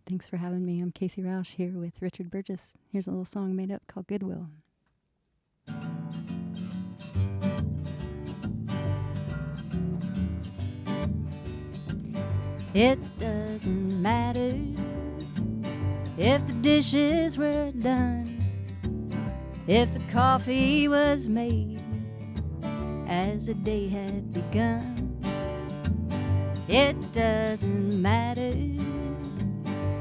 Thanks for having me. I'm Kasey Rausch here with Richard Burgess. Here's a little song made up called Goodwill. It doesn't matter if the dishes were done, if the coffee was made as the day had begun. It doesn't matter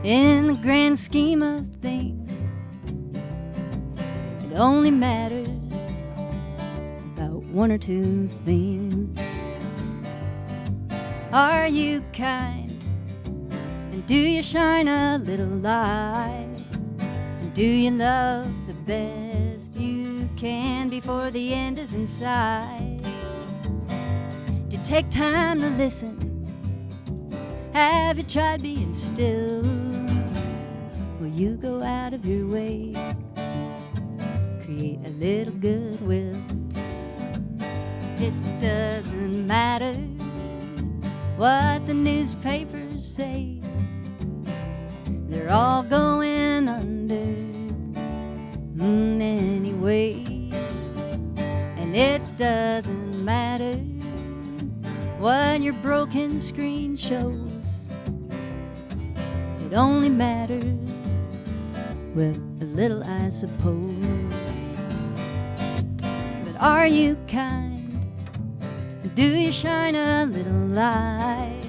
in the grand scheme of things. It only matters about one or two things. Are you kind? And do you shine a little light? And do you love the best you can before the end is in sight? Do you take time to listen? Have you tried being still? Will you go out of your way? Create a little goodwill. It doesn't matter what the newspapers say. They're all going under anyway. And it doesn't matter what your broken screen shows. It only matters, well, a little I suppose. But are you kind? Do you shine a little light?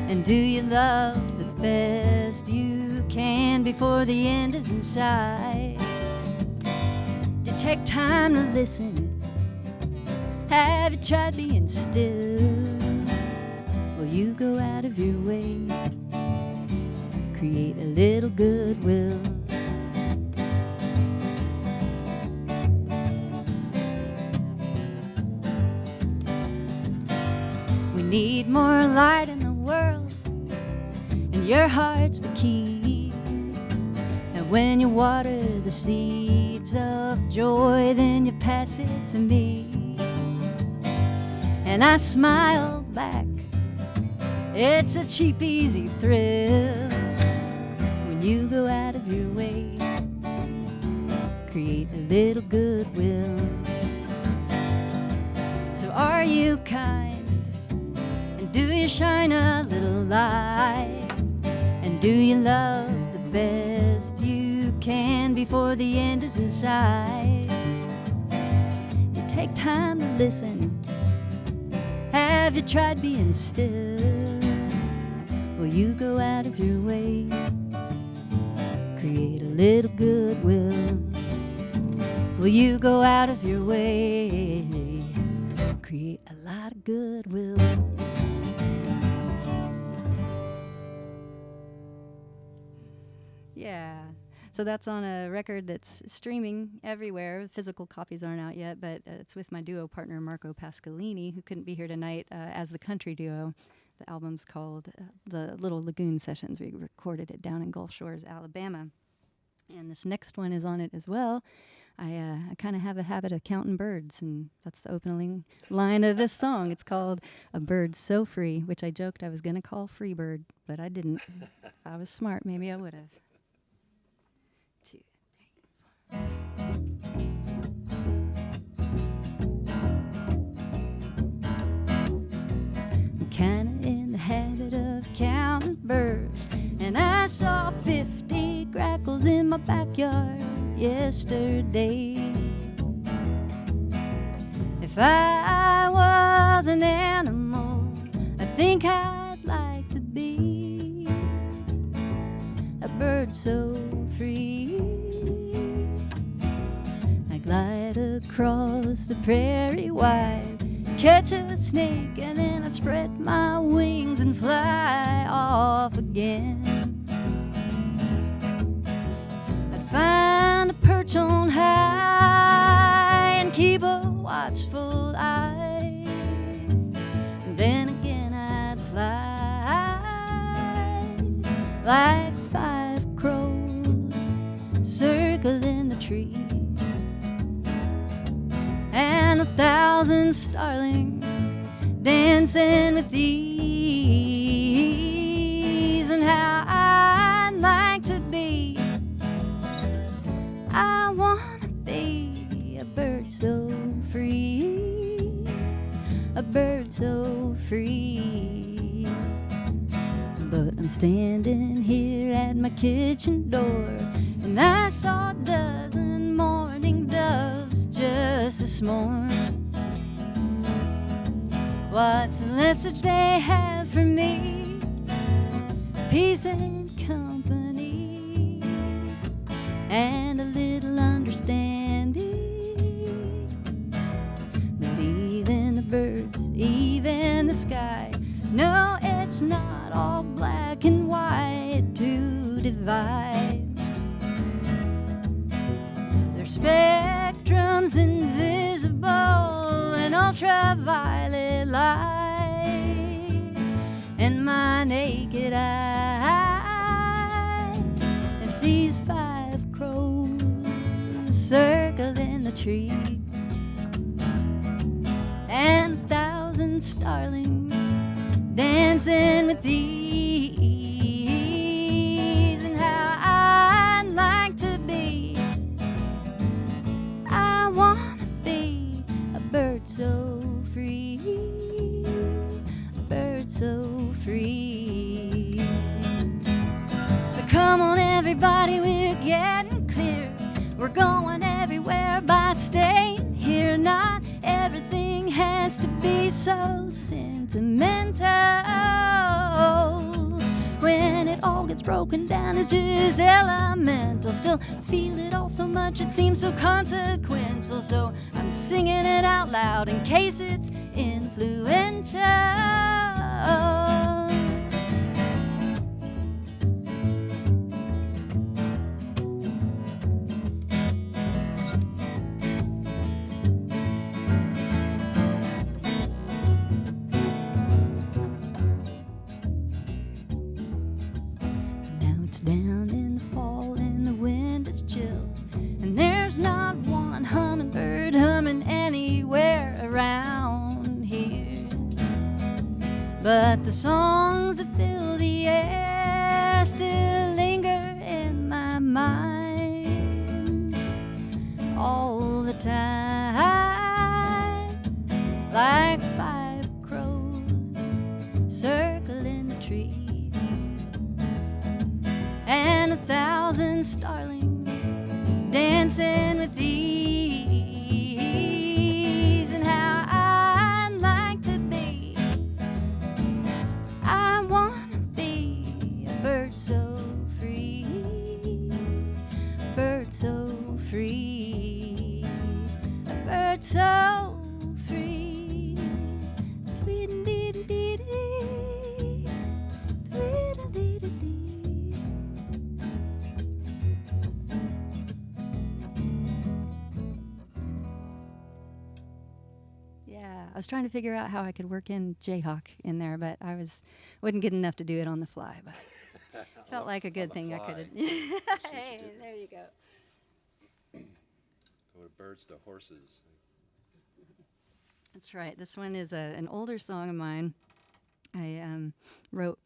And do you love the best you can before the end is in sight? Do you take time to listen? Have you tried being still? Will you go out of your way? Create a little goodwill. We need more light in the world, and your heart's the key. And when you water the seeds of joy, then you pass it to me. And I smile back. It's a cheap, easy thrill when you go out of your way. Create a little goodwill. So are you kind? And do you shine a little light? And do you love the best you can before the end is in sight? You take time to listen. Have you tried being still? Will you go out of your way? Create a little goodwill. Will you go out of your way? Create a lot of goodwill. Yeah. So that's on a record that's streaming everywhere. Physical copies aren't out yet, but it's with my duo partner Marco Pascalini, who couldn't be here tonight as the country duo. The album's called The Little Lagoon Sessions. We recorded it down in Gulf Shores, Alabama. And this next one is on it as well. I kind of have a habit of counting birds, and that's the opening line of this song. It's called A Bird So Free, which I joked I was going to call Free Bird, but I didn't. If I was smart, maybe I would have. 2, 3, 4. Kinda in the habit of counting birds, and I saw 50 grackles in my backyard yesterday. If I was an animal, I think I'd like to be a bird so free. I glide across the prairie wide, catch a snake, and then I'd spread my wings and fly off again. I'd find a perch on high and keep a watchful eye. And then again I'd fly like 5 crows circling the tree, and 1,000 starlings dancing with these. And how I'd free. But I'm standing here at my kitchen door, and I saw a dozen mourning doves just this morning. What's the message they have for me? Peace and company, and a little understanding. But even the birds, even the sky, no, it's not all black and white to divide. Their spectrum's invisible and ultraviolet light, and my naked eye sees 5 crows circling the trees, and 1,000 starlings dancing with these. And how I'd like to be, I wanna be a bird so free, a bird so free. So come on everybody, we're getting clear. We're going everywhere by staying here. Not everything has to be so sentimental. When it all gets broken down, it's just elemental. Still feel it all so much, it seems so consequential. So I'm singing it out loud in case it's influential. Down in the fall and the wind is chill, and there's not one hummingbird humming anywhere around here. But the songs that fill the air still linger in my mind all the time, like 5 crows circling the tree, and 1,000 starlings dancing with these. And how I'd like to be, I wanna be a bird so free, a bird so free, a bird so free. Tweedledee-dee-dee, tweedledee-dee-dee. I was trying to figure out how I could work in KJHK in there, but I wasn't good enough to do it on the fly. But felt like a good thing I could have. Hey, there you go. Go to birds to horses. That's right. This one is an older song of mine. I wrote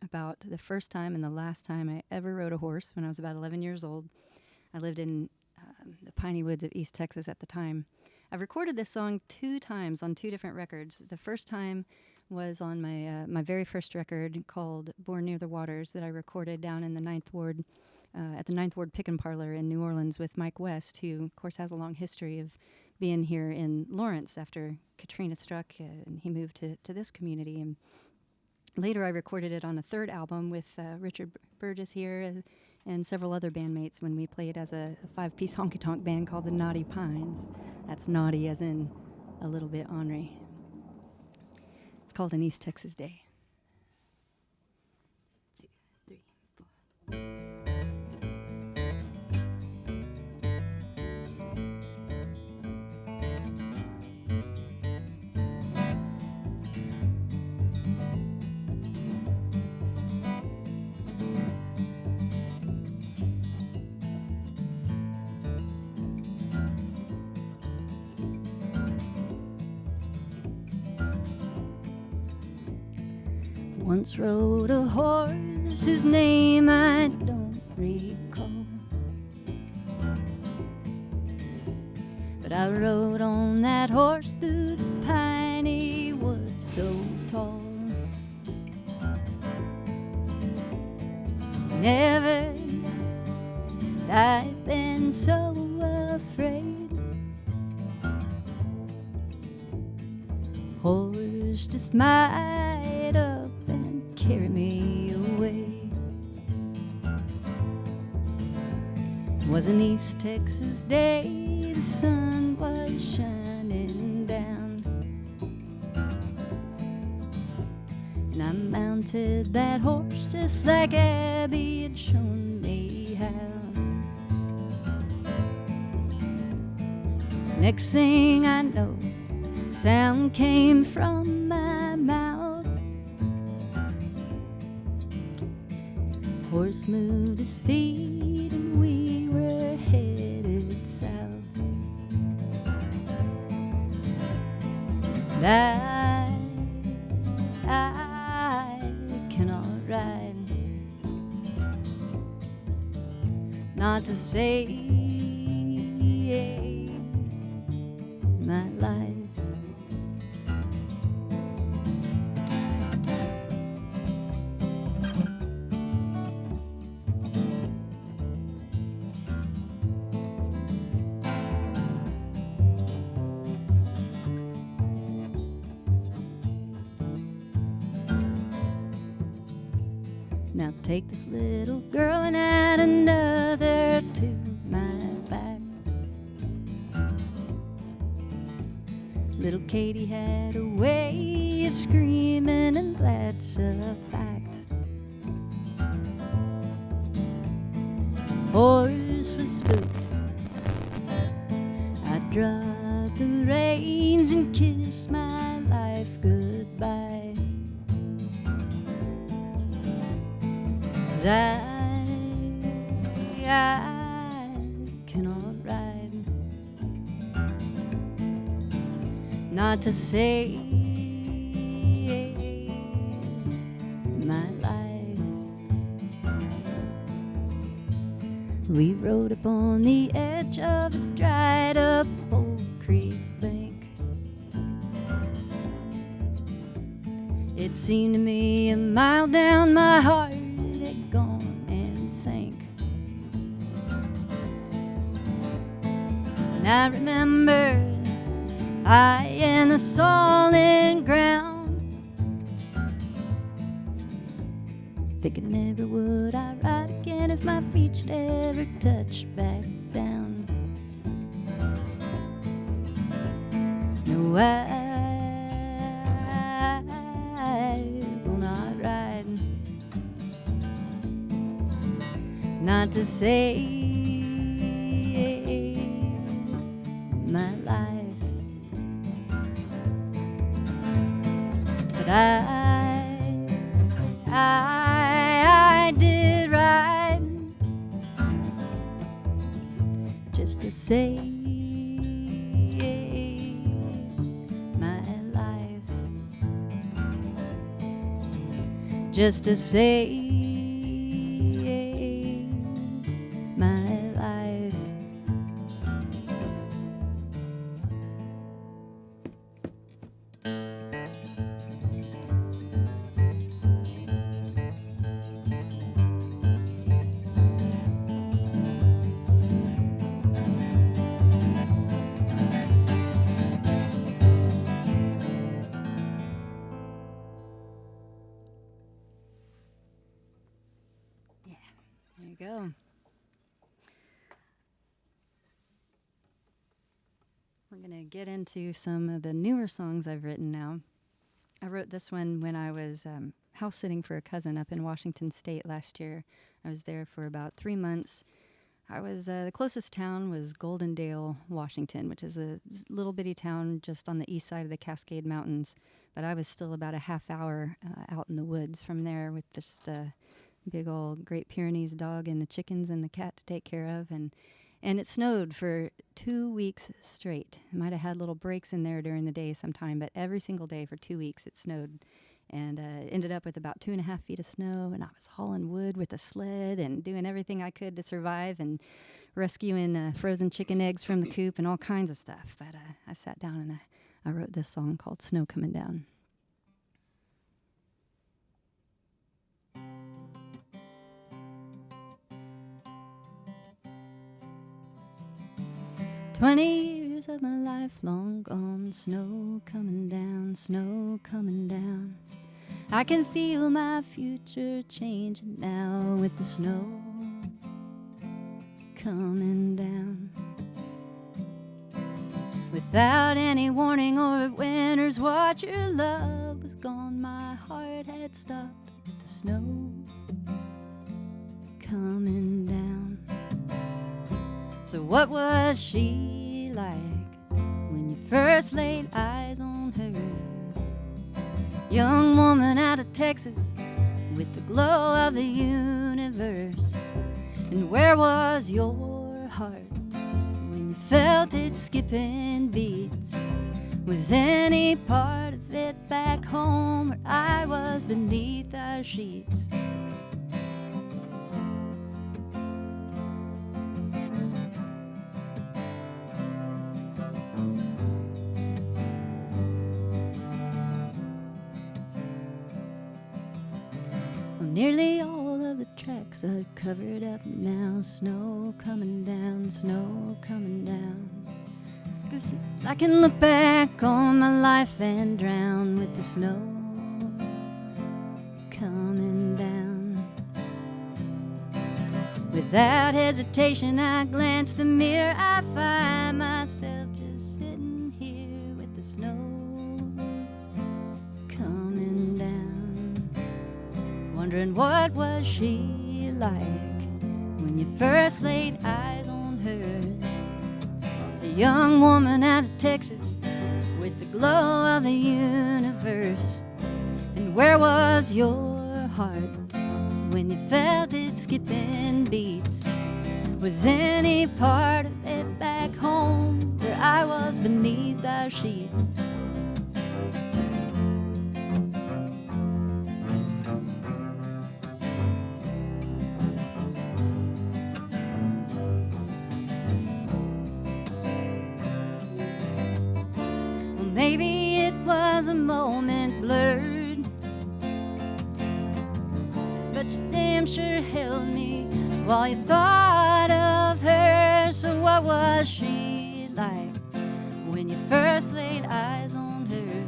about the first time and the last time I ever rode a horse when I was about 11 years old. I lived in the piney woods of East Texas at the time. I've recorded this song 2 times on 2 different records. The first time was on my very first record called Born Near the Waters that I recorded down in the 9th Ward, at the 9th Ward Pick and Parlor in New Orleans with Mike West, who, of course, has a long history of being here in Lawrence after Katrina struck, and he moved to this community. And later I recorded it on a 3rd album with Richard Burgess here and several other bandmates when we played as a 5-piece honky-tonk band called the Naughty Pines. That's naughty as in a little bit ornery. It's called An East Texas Day. 2, 3, 4. Once rode a horse whose name I don't recall, but I rode on that horse through the piney woods so never I've been so afraid. Horse just might up and carry me away. It was an East Texas day, the sun was shining down, and I mounted that horse just like Abby had shown me how. Next thing I know, sound came from my mouth. Horse moved his feet and we were headed south. And I cannot ride, not to say my life. Now take this little girl and add another to my back. Little Katie had a way of screaming, and that's a fact. Horse was spooked. I dropped the reins and kissed my life goodbye. 'Cause I cannot ride, not to say my life. We rode upon the edge of a dried up old creek bank. It seemed to me a mile down my heart had gone and sank. And I remember I in the solid ground, thinking never would I ride again if my feet should ever touch back down. No, I will not ride, not to say my life. But I did ride just to say my life, just to say my life. There you go. We're going to get into some of the newer songs I've written now. I wrote this one when I was house sitting for a cousin up in Washington State last year. I was there for about 3 months. I was the closest town was Goldendale, Washington, which is a little bitty town just on the east side of the Cascade Mountains. But I was still about a half hour out in the woods from there with just big old Great Pyrenees dog and the chickens and the cat to take care of. And it snowed for 2 weeks straight. It might have had little breaks in there during the day sometime, but every single day for 2 weeks it snowed. And ended up with about 2.5 feet of snow, and I was hauling wood with a sled and doing everything I could to survive and rescuing frozen chicken eggs from the coop and all kinds of stuff. But I sat down and I wrote this song called Snow Coming Down. 20 years of my life long gone, snow coming down, snow coming down. I can feel my future changing now with the snow coming down. Without any warning or winter's watch, your love was gone. My heart had stopped with the snow coming down. So what was she like when you first laid eyes on her? Young woman out of Texas with the glow of the universe. And where was your heart when you felt it skipping beats? Was any part of it back home where I was beneath our sheets? Nearly all of the tracks are covered up now. Snow coming down, snow coming down. I can look back on my life and drown with the snow coming down. Without hesitation, I glance the mirror. I find myself just sitting here with the snow coming down. Wondering what was she like when you first laid eyes on her. A young woman out of Texas with the glow of the universe. And where was your heart when you felt it skipping beats? Was any part of it back home where I was beneath our sheets? Maybe it was a moment blurred, but you damn sure held me while you thought of her. So what was she like when you first laid eyes on her?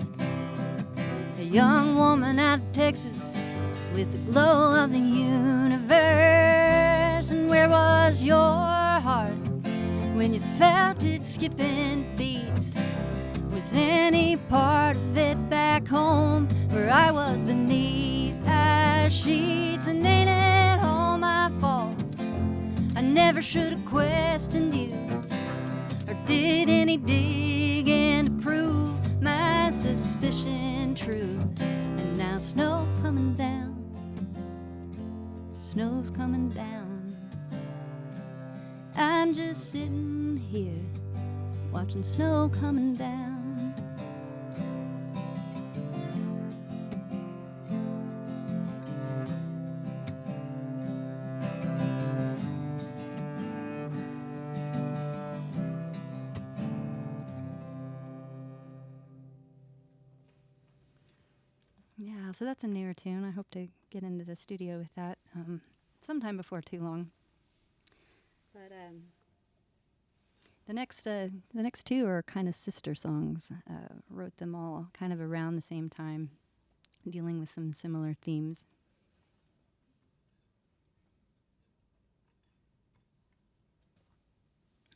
A young woman out of Texas with the glow of the universe. And where was your heart when you felt it skipping beats? Was any part of it back home where I was beneath our sheets? And ain't it all my fault? I never should have questioned you, or did any digging to prove my suspicion true. And now snow's coming down, snow's coming down. I'm just sitting here watching snow coming down. Yeah, so that's a newer tune. I hope to get into the studio with that sometime before too long. But the next two are kind of sister songs. Wrote them all kind of around the same time, dealing with some similar themes.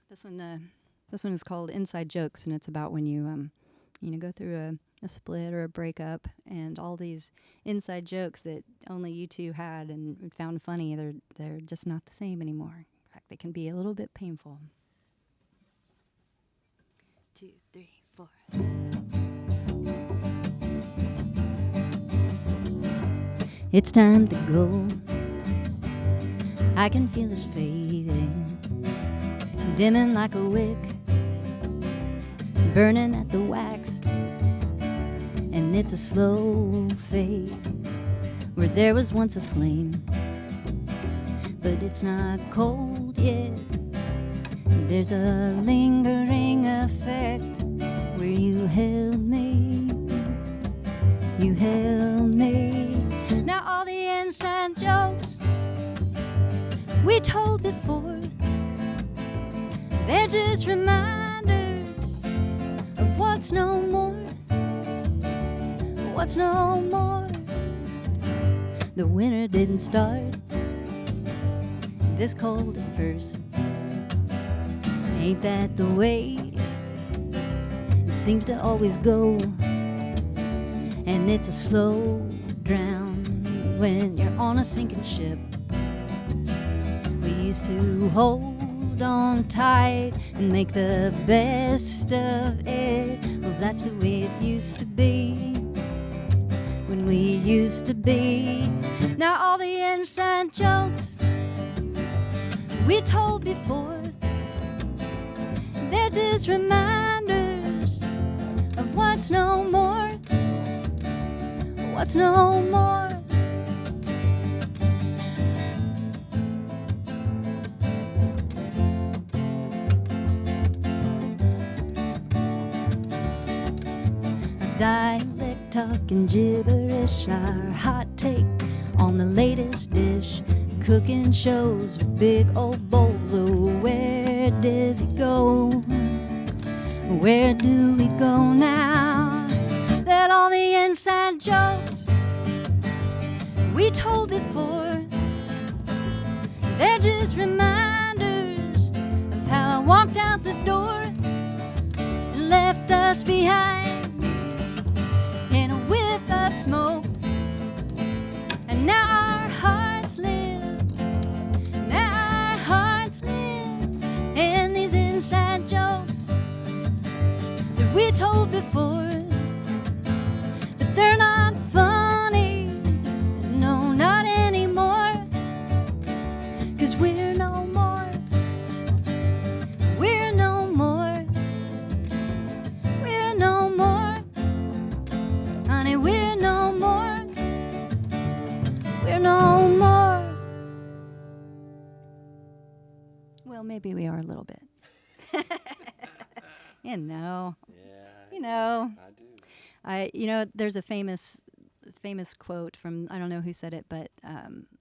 This one is called Inside Jokes, and it's about when you go through a split or a breakup, and all these inside jokes that only you two had and found funny, they're just not the same anymore. In fact, they can be a little bit painful. 2, 3, 4. It's time to go. I can feel us fading, dimming like a wick, burning at the wax. And it's a slow fade where there was once a flame, but it's not cold yet. There's a lingering effect where you held me, you held me. Now all the inside jokes we told before, they're just reminders What's no more? What's no more? The winter didn't start this cold at first. Ain't that the way it seems to always go? And it's a slow drown when you're on a sinking ship. We used to hold on tight and make the best of it. Well, that's the way it used to be when we used to be. Now all the inside jokes we told before, they're just reminders of what's no more. What's no more? Our dialect talking gibberish, our hot take on the latest dish, cooking shows with big old bowls. Oh, where did it go? Where do we go now that all the inside jokes we told before, they're just reminders of how I walked out the door and left us behind in a whiff of smoke. And now our hearts live, now our hearts live in these inside jokes that we told before, but they're not funny, no, not anymore, 'cause we're no more, we're no more, we're no more, honey, we're no more, we're no more. Well, maybe we are a little bit. You know. Yeah. You know. I do. You know, there's a famous quote from, I don't know who said it, but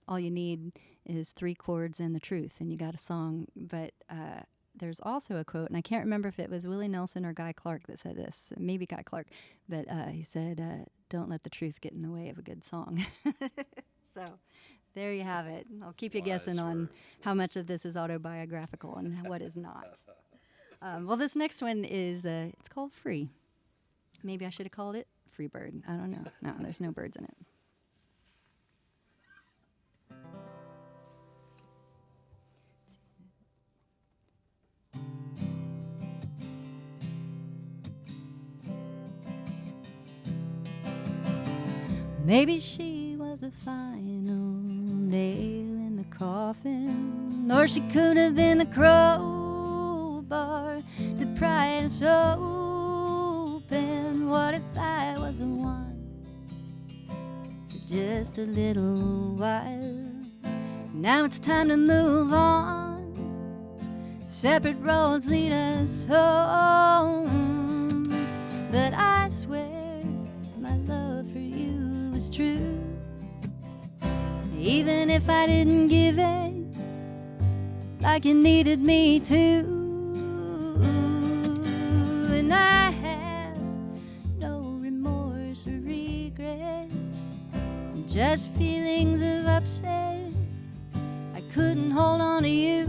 all you need is 3 chords and the truth, and you got a song. But there's also a quote, and I can't remember if it was Willie Nelson or Guy Clark that said this. Maybe Guy Clark, but he said, "Don't let the truth get in the way of a good song." So there you have it. I'll keep you guessing on how much of this is autobiographical and what is not. Well, this next one is it's called Free. Maybe I should have called it Free Bird. I don't know. No, there's no birds in it. Maybe she was a final nail in the coffin, or she could have been the crowbar that pried us open. What if I was the one for just a little while? Now it's time to move on. Separate roads lead us home. But I swear my love for you was true, even if I didn't give it like you needed me to. And I have no remorse or regrets, just feelings of upset. I couldn't hold on to you,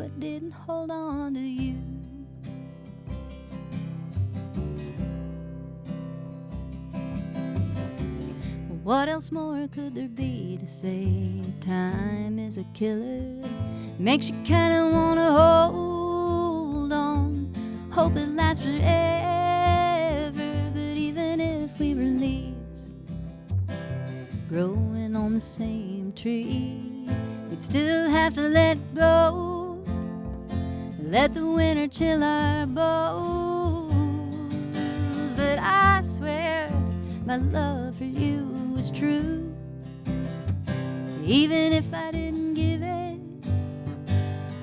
I didn't hold on to you. What else more could there be to say? Time is a killer, makes you kinda wanna hold on, hope it lasts forever. But even if we release, growing on the same tree, we'd still have to let go, let the winter chill our bones. But I swear my love for you was true, even if I didn't give it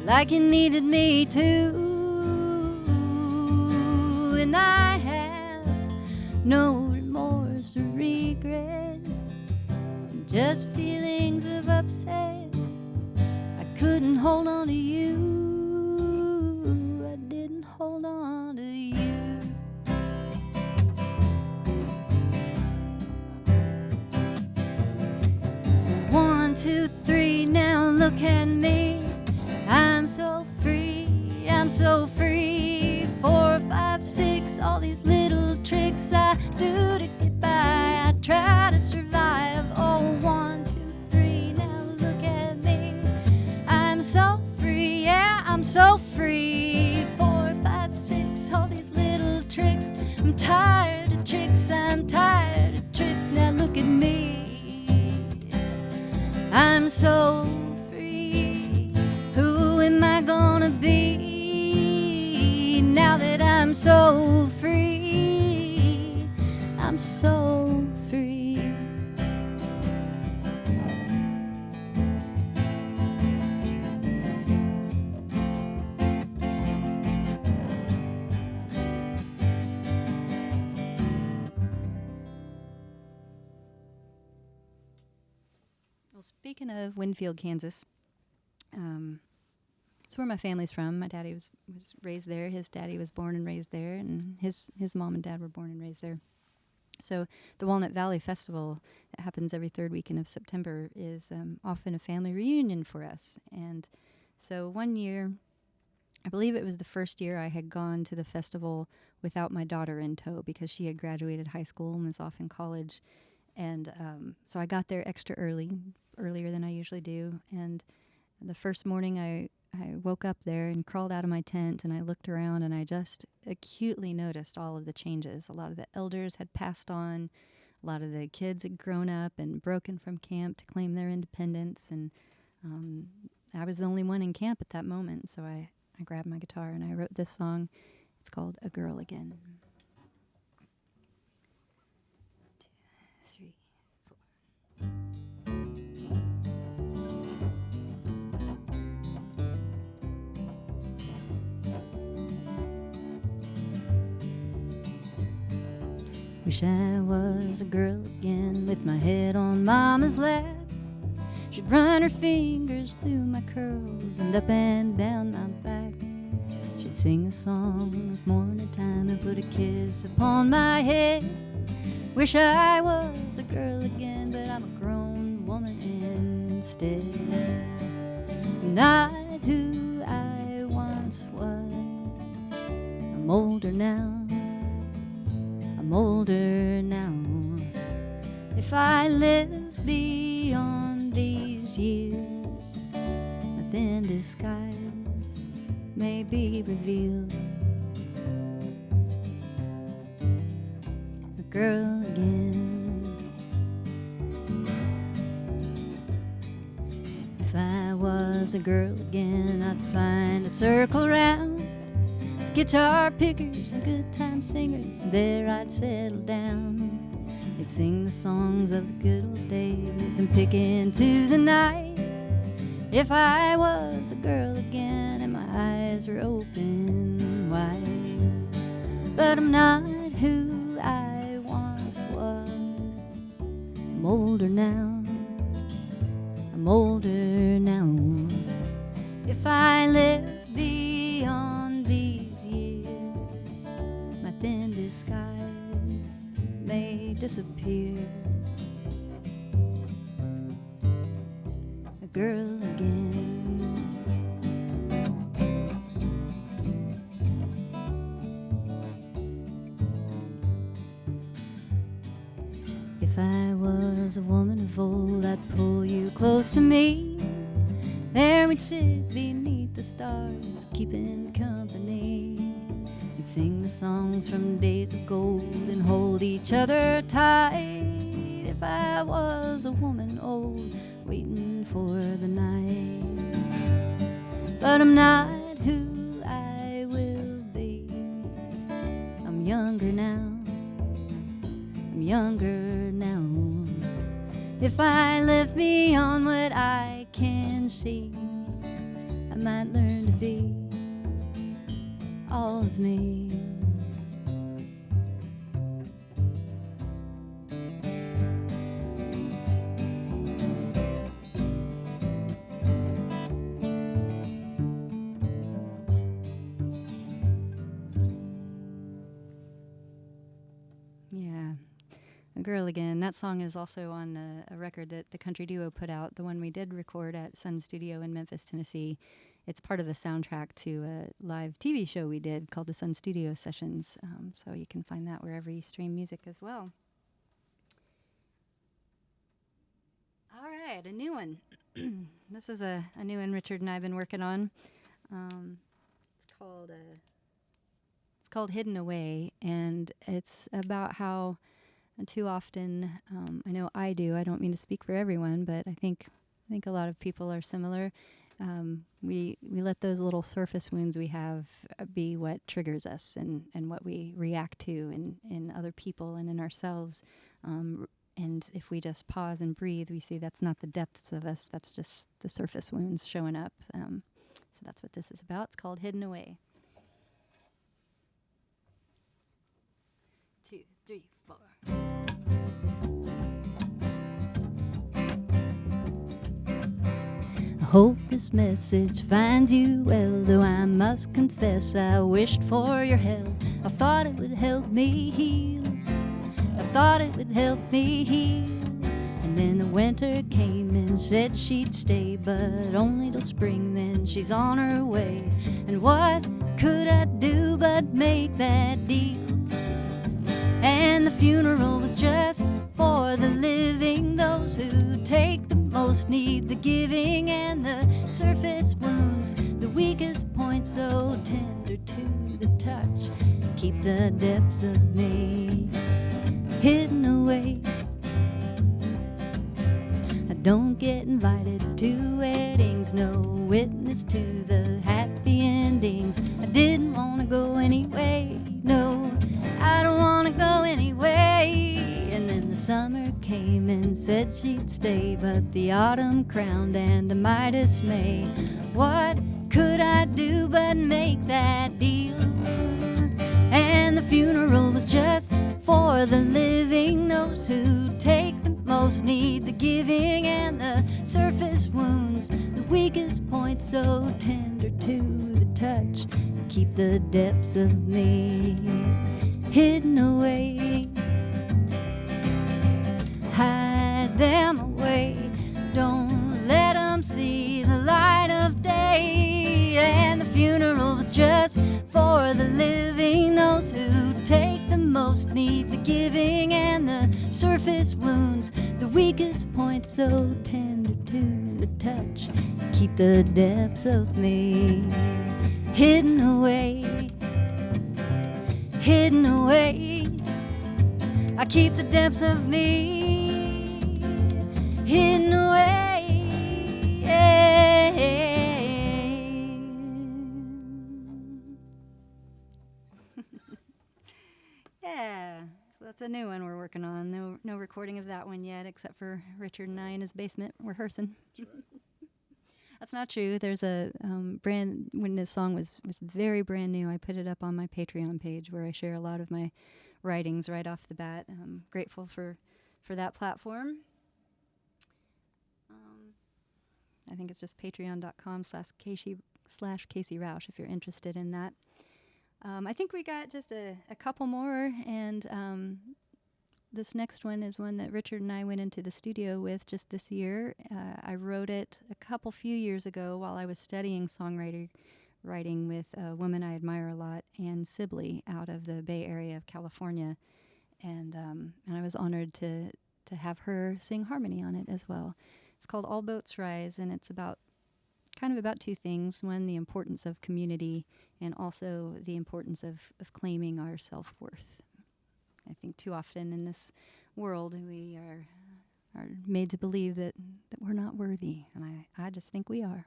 like you needed me to. And I have no remorse or regret, just feelings of upset. I couldn't hold on to you, I didn't hold on to you. look at me. I'm so free, I'm so free. 4, 5, 6, all these little tricks I do to get by. I try to survive. Oh, 1, 2, 3, now look at me. I'm so free, yeah, I'm so free. 4, 5, 6, all these little tricks. I'm tired of tricks, I'm tired of tricks. Now look at me. I'm so free. Who am I gonna be now that I'm so free? I'm so free. Well, speaking of Winfield, Kansas, it's where my family's from. My daddy was raised there. His daddy was born and raised there, and his mom and dad were born and raised there. So the Walnut Valley Festival that happens every third weekend of September is often a family reunion for us. And so one year, I believe it was the first year I had gone to the festival without my daughter in tow because she had graduated high school and was off in college. And so I got there extra earlier than I usually do. And the first morning I woke up there and crawled out of my tent, and I looked around, and I just acutely noticed all of the changes. A lot of the elders had passed on. A lot of the kids had grown up and broken from camp to claim their independence. And I was the only one in camp at that moment. So I grabbed my guitar and I wrote this song. It's called A Girl Again. 2, 3, 4. Wish I was a girl again with my head on mama's lap. She'd run her fingers through my curls and up and down my back. She'd sing a song of morning time and put a kiss upon my head. Wish I was a girl again, but I'm a grown woman instead. Not who I once was. I'm older now. I'm older now. If I live beyond these years, my thin disguise may be revealed. A girl again. If I was a girl again, I'd find a circle round guitar pickers and good time singers. There I'd settle down. They'd sing the songs of the good old days and pick into the night. If I was a girl again and my eyes were open wide. But I'm not who I once was. I'm older now. I'm older now. If I live beyond these years, my thin disguise may disappear. A girl again. If I was a woman of old, I'd pull you close to me. There we'd sit beneath the stars, keeping company. We'd sing the songs from days of gold and hold each other tight. If I was a woman old, waiting for the night. But I'm not who I will be. I'm younger now. I'm younger now. If I live beyond what I can see, I might learn to be all of me. Girl Again. That song is also on a record that the country duo put out, the one we did record at Sun Studio in Memphis, Tennessee. It's part of the soundtrack to a live TV show we did called the Sun Studio Sessions. So you can find that wherever you stream music as well. All right, a new one. This is a new one Richard and I have been working on. It's called Hidden Away, and it's about how too often, I know I do, I don't mean to speak for everyone, but I think a lot of people are similar. We let those little surface wounds we have be what triggers us and what we react to in other people and in ourselves. And if we just pause and breathe, we see that's not the depths of us, that's just the surface wounds showing up. So that's what this is about. It's called Hidden Away. 2, 3, 4. I hope this message finds you well, though I must confess I wished for your help. I thought it would help me heal. I thought it would help me heal. And then the winter came and said she'd stay, but only till spring, then she's on her way. And what could I do but make that deal? And the funeral was just for the living. Those who take the most need the giving, and the surface wounds, the weakest point, so tender to the touch, keep the depths of me hidden away. I don't get invited to weddings, no witness to the happy endings. I didn't want to go anyway, no, I don't want to go anyway. And then the summer came and said she'd stay, but the autumn crowned, and to my dismay, what could I do but make that deal? And the funeral was just for the living. Those who take the most need the giving, and the surface wounds, the weakest point, so tender to the touch, keep the depths of me hidden away. Hide them away, don't let them see the light of day. And the funeral was just for the living. Those who take the most need the giving, and the surface wounds, the weakest point, so tender to the touch, keep the depths of me hidden away. Hidden away, I keep the depths of me hidden away. Yeah, so that's a new one we're working on. No recording of that one yet, except for Richard and I in his basement rehearsing. That's right. That's not true. There's a brand, when this song was very brand new, I put it up on my Patreon page where I share a lot of my writings right off the bat. I'm grateful for that platform. I think it's just patreon.com/Kasey Rausch if you're interested in that. I think we got just a couple more, and this next one is one that Richard and I went into the studio with just this year. I wrote it a few years ago while I was studying songwriting with a woman I admire a lot, Ann Sibley, out of the Bay Area of California, and I was honored to have her sing harmony on it as well. It's called All Boats Rise, and it's about two things. One, the importance of community, and also the importance of claiming our self-worth. I think too often in this world we are made to believe that we're not worthy, and I just think we are.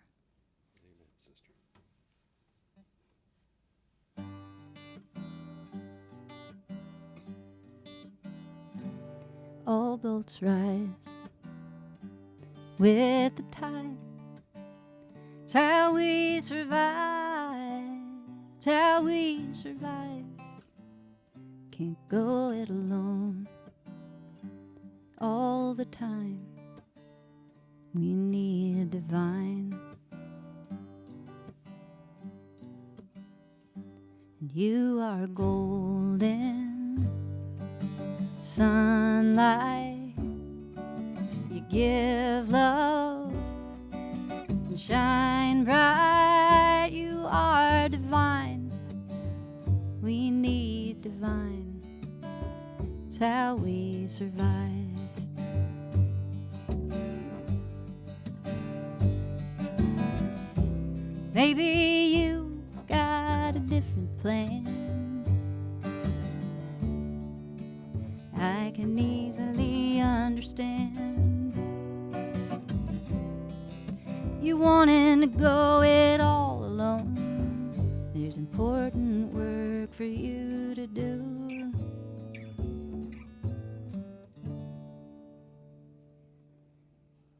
Amen, sister. All boats rise with the tide. It's how we survive. It's how we survive. Can't go it alone all the time. We need divine. And you are golden, sunlight. You give love and shine bright. You are divine. We need divine. It's how we survive. Maybe you got a different plan. I can easily understand. You wanting to go it all alone. There's important work for you to do.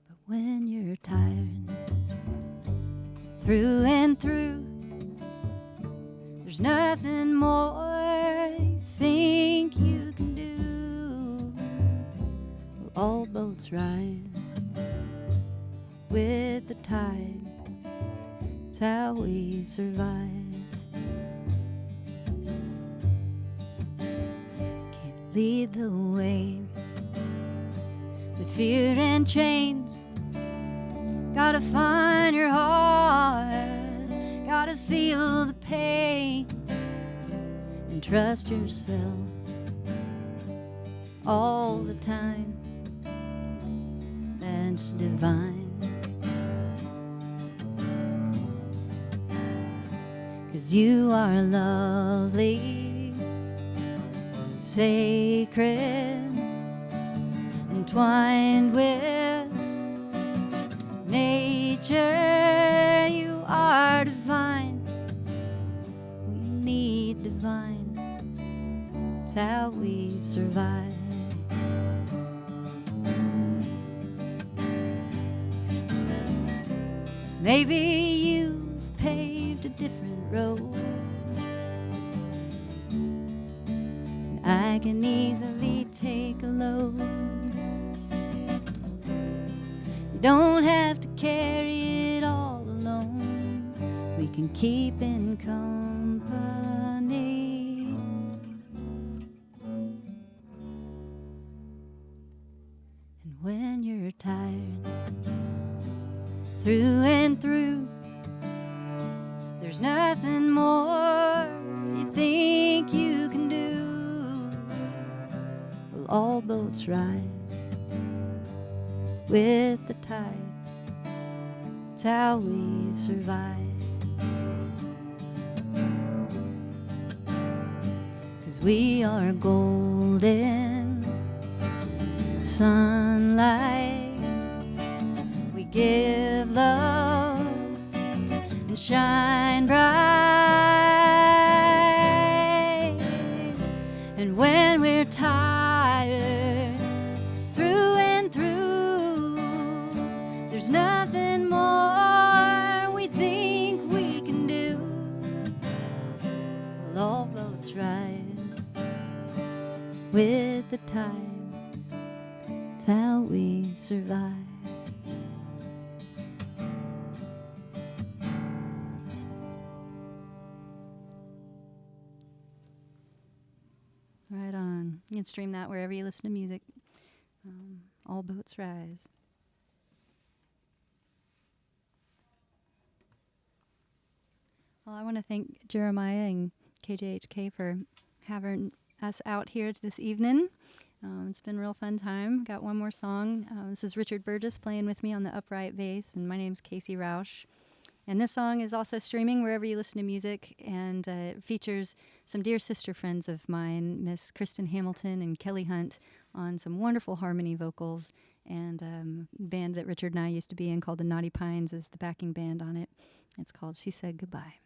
But when you're tired, through and through, there's nothing more you think you can do. Well, all boats rise with the tide. It's how we survive. Can't lead the way with fear and chains. Gotta find your heart, gotta feel the pain, and trust yourself all the time. That's divine. 'Cause you are lovely, sacred, entwined with nature. You are divine. We need divine. It's how we survive. Maybe you've paved a different road. And I can easily take a load. You don't have to carry it all alone. We can keep in company. And when you're tired, through and through, there's nothing more you think you can do. Well, all boats rise with the tide. It's how we survive. 'Cause we are golden sunlight. We give love and shine bright. And when we're tired, through and through, there's nothing more we think we can do. Well, all boats rise with the tide. It's how we survive. Right on. You can stream that wherever you listen to music. All boats rise. Well, I want to thank Jeremiah and KJHK for having us out here this evening. It's been a real fun time. Got one more song. This is Richard Burgess playing with me on the upright bass, and my name's Kasey Rausch. And this song is also streaming wherever you listen to music, and it features some dear sister friends of mine, Miss Kristen Hamilton and Kelly Hunt, on some wonderful harmony vocals, and a band that Richard and I used to be in called the Naughty Pines is the backing band on it. It's called She Said Goodbye.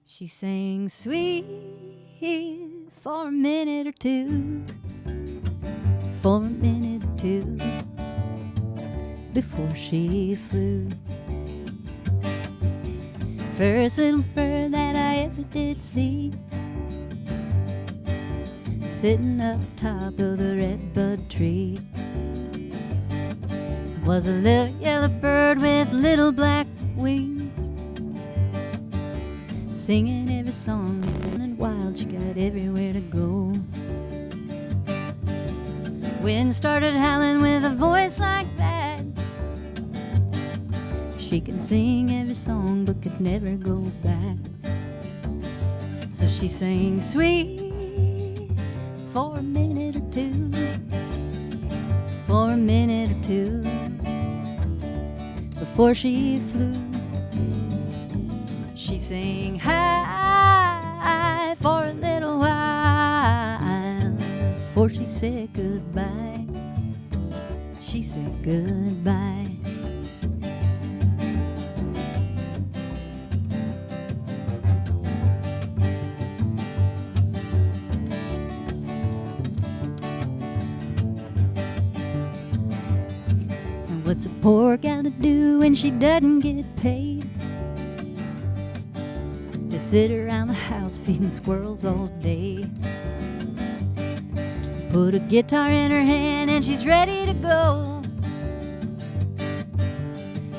She sang sweet for a minute or two, for a minute or two, before she flew. First little bird that I ever did see, sitting up top of the redbud tree, was a little yellow bird with little black wings, singing every song, running wild, she got everywhere to go. Wind started howling with a voice like that. She could sing every song but could never go back. So she sang sweet for a minute or two, for a minute or two, before she flew. She sang high for a little while before she said goodbye. She said goodbye. And what's a poor gal to do when she doesn't get paid? To sit around the house feeding squirrels all day. Put a guitar in her hand and she's ready to go,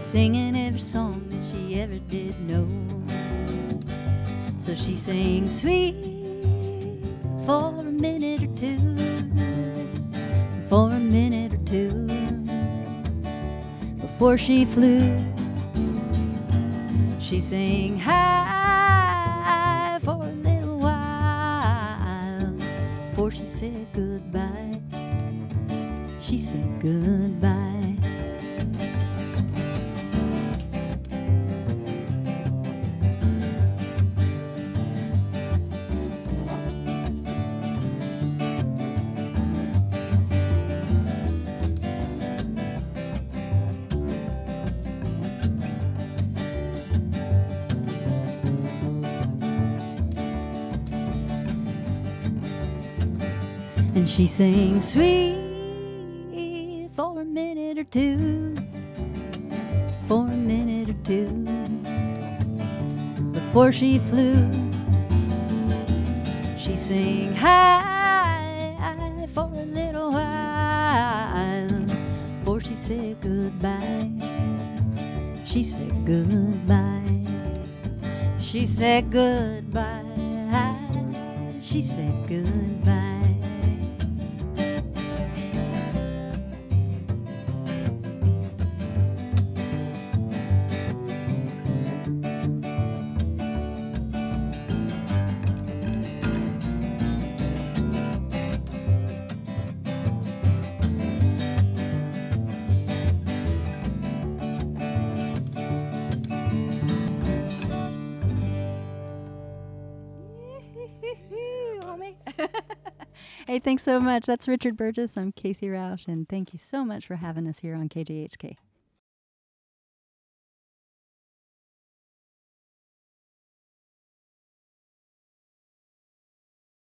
singing every song that she ever did know. So she sang sweet for a minute or two, for a minute or two, before she flew. She sang high for a little while before she said goodbye. She said goodbye. And she sang sweet for a minute or two, for a minute or two, before she flew. She sang high for a little while before she said goodbye. She said goodbye. She said goodbye. She said goodbye. Hey, thanks so much. That's Richard Burgess. I'm Kasey Rausch, and thank you so much for having us here on KJHK.